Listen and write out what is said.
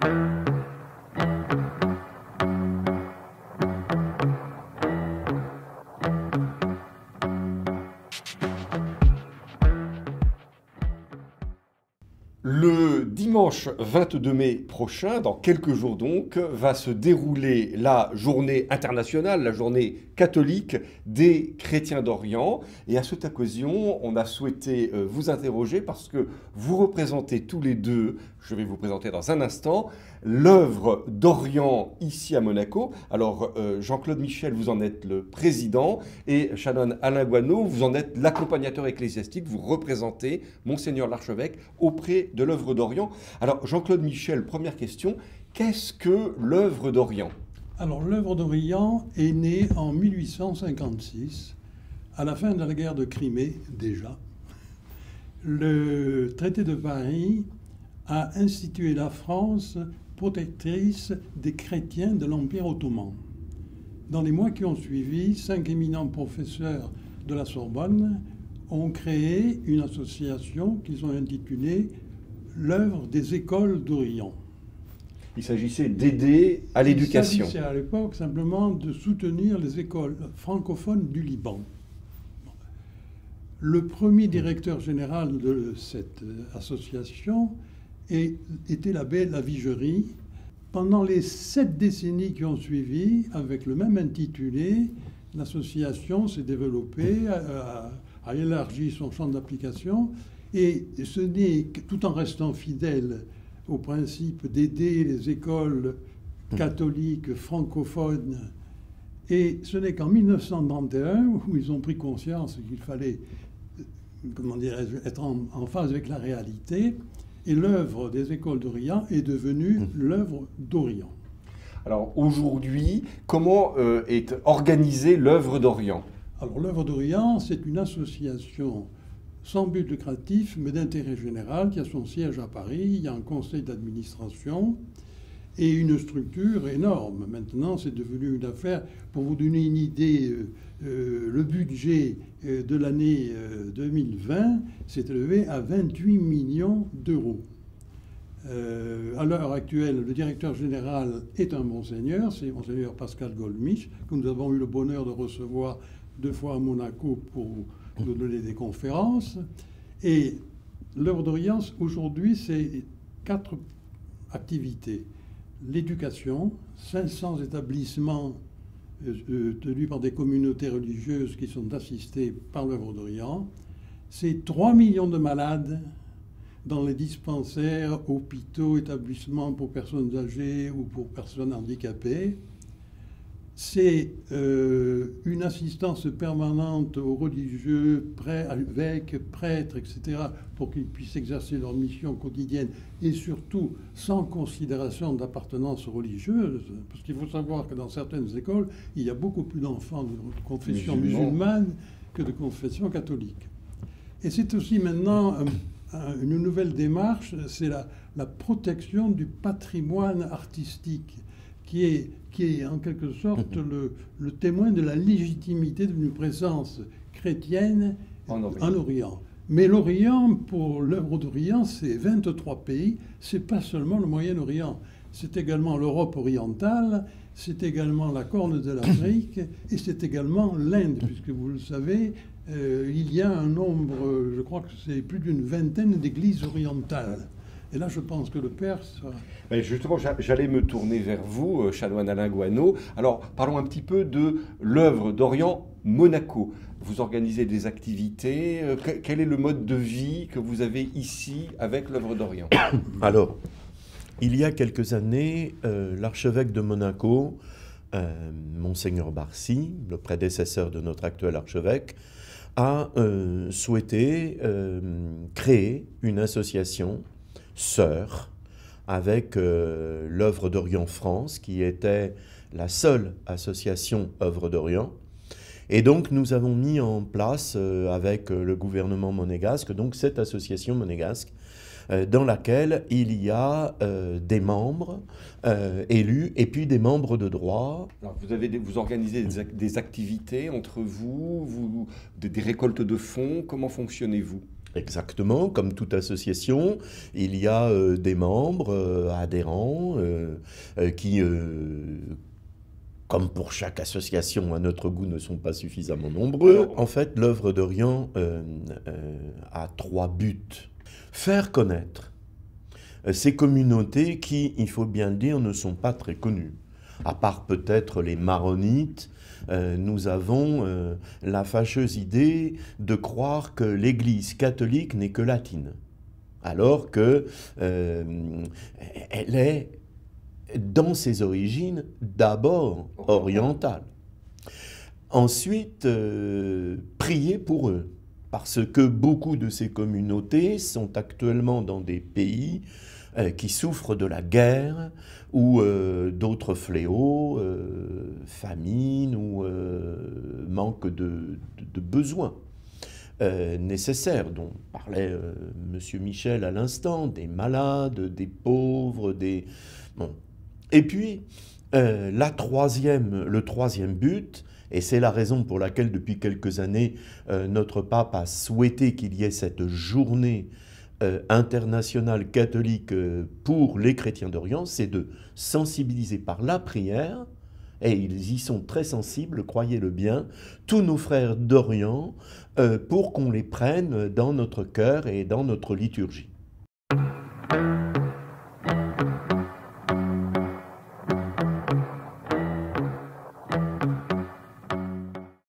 Le dimanche 22 mai prochain, dans quelques jours donc, va se dérouler la journée internationale, la journée catholique des chrétiens d'Orient. Et à cette occasion, on a souhaité vous interroger parce que vous représentez tous les deux, je vais vous présenter dans un instant, l'œuvre d'Orient ici à Monaco. Alors Jean-Claude Michel, vous en êtes le président et Chanoine Alain Guano, vous en êtes l'accompagnateur ecclésiastique, vous représentez Monseigneur l'Archevêque auprès de l'œuvre d'Orient. Alors Jean-Claude Michel, première question, qu'est-ce que l'œuvre d'Orient ? Alors l'œuvre d'Orient est née en 1856, à la fin de la guerre de Crimée déjà. Le traité de Paris a institué la France protectrice des chrétiens de l'Empire ottoman. Dans les mois qui ont suivi, 5 éminents professeurs de la Sorbonne ont créé une association qu'ils ont intitulée l'œuvre des écoles d'Orient. Il s'agissait d'aider à l'éducation. Il s'agissait à l'époque simplement de soutenir les écoles francophones du Liban. Le premier directeur général de cette association était l'abbé Lavigerie. Pendant les 7 décennies qui ont suivi, avec le même intitulé, l'association s'est développée, a élargi son champ d'application, et ce n'est tout en restant fidèle au principe d'aider les écoles catholiques francophones. Et ce n'est qu'en 1931 où ils ont pris conscience qu'il fallait, être en phase avec la réalité. Et l'œuvre des écoles d'Orient est devenue l'œuvre d'Orient. Alors aujourd'hui, comment est organisée l'œuvre d'Orient ? Alors l'œuvre d'Orient, c'est une association sans but lucratif, mais d'intérêt général, qui a son siège à Paris. Il y a un conseil d'administration et une structure énorme. Maintenant, c'est devenu une affaire. Pour vous donner une idée, le budget de l'année 2020 s'est élevé à 28 millions d'euros. À l'heure actuelle, le directeur général est un monseigneur, c'est Monseigneur Pascal Gollmich, que nous avons eu le bonheur de recevoir 2 fois à Monaco pour nous donner des conférences. Et l'œuvre d'Orient, aujourd'hui, c'est 4 activités. L'éducation, 500 établissements tenus par des communautés religieuses qui sont assistés par l'œuvre d'Orient. C'est 3 millions de malades dans les dispensaires, hôpitaux, établissements pour personnes âgées ou pour personnes handicapées. C'est une assistance permanente aux religieux, évêques, prêtres, etc., pour qu'ils puissent exercer leur mission quotidienne et surtout sans considération d'appartenance religieuse. Parce qu'il faut savoir que dans certaines écoles, il y a beaucoup plus d'enfants de confession musulmane que de confession catholique. Et c'est aussi maintenant une nouvelle démarche, c'est la protection du patrimoine artistique, qui est en quelque sorte le témoin de la légitimité d'une présence chrétienne en Orient. Mais l'Orient, pour l'œuvre d'Orient, c'est 23 pays, c'est pas seulement le Moyen-Orient, c'est également l'Europe orientale, c'est également la Corne de l'Afrique, et c'est également l'Inde, puisque vous le savez, il y a un nombre, je crois que c'est plus d'une vingtaine d'églises orientales. Et là, je pense que le père sera... Mais justement, j'allais me tourner vers vous, chanoine Alain Guano. Alors, parlons un petit peu de l'œuvre d'Orient Monaco. Vous organisez des activités. Quel est le mode de vie que vous avez ici avec l'œuvre d'Orient ? Alors, il y a quelques années, l'archevêque de Monaco, Monseigneur Barcy, le prédécesseur de notre actuel archevêque, a souhaité créer une association sœur avec l'œuvre d'Orient France, qui était la seule association œuvre d'Orient. Et donc nous avons mis en place avec le gouvernement monégasque donc cette association monégasque dans laquelle il y a des membres élus et puis des membres de droit. Alors vous organisez des activités entre vous, des récoltes de fonds, comment fonctionnez-vous ? Exactement, comme toute association, il y a des membres, adhérents, qui, comme pour chaque association, à notre goût, ne sont pas suffisamment nombreux. En fait, l'œuvre d'Orient a 3 buts. Faire connaître ces communautés qui, il faut bien le dire, ne sont pas très connues. À part peut-être les maronites, nous avons la fâcheuse idée de croire que l'Église catholique n'est que latine, alors que elle est, dans ses origines, d'abord orientale. Ensuite, prier pour eux, parce que beaucoup de ces communautés sont actuellement dans des pays qui souffrent de la guerre ou d'autres fléaux, famine ou manque de besoins nécessaires, dont parlait M. Michel à l'instant, des malades, des pauvres, des... Bon. Et puis, le troisième but, et c'est la raison pour laquelle depuis quelques années, notre pape a souhaité qu'il y ait cette journée internationale catholique pour les chrétiens d'Orient, c'est de sensibiliser par la prière, et ils y sont très sensibles, croyez-le bien, tous nos frères d'Orient, pour qu'on les prenne dans notre cœur et dans notre liturgie.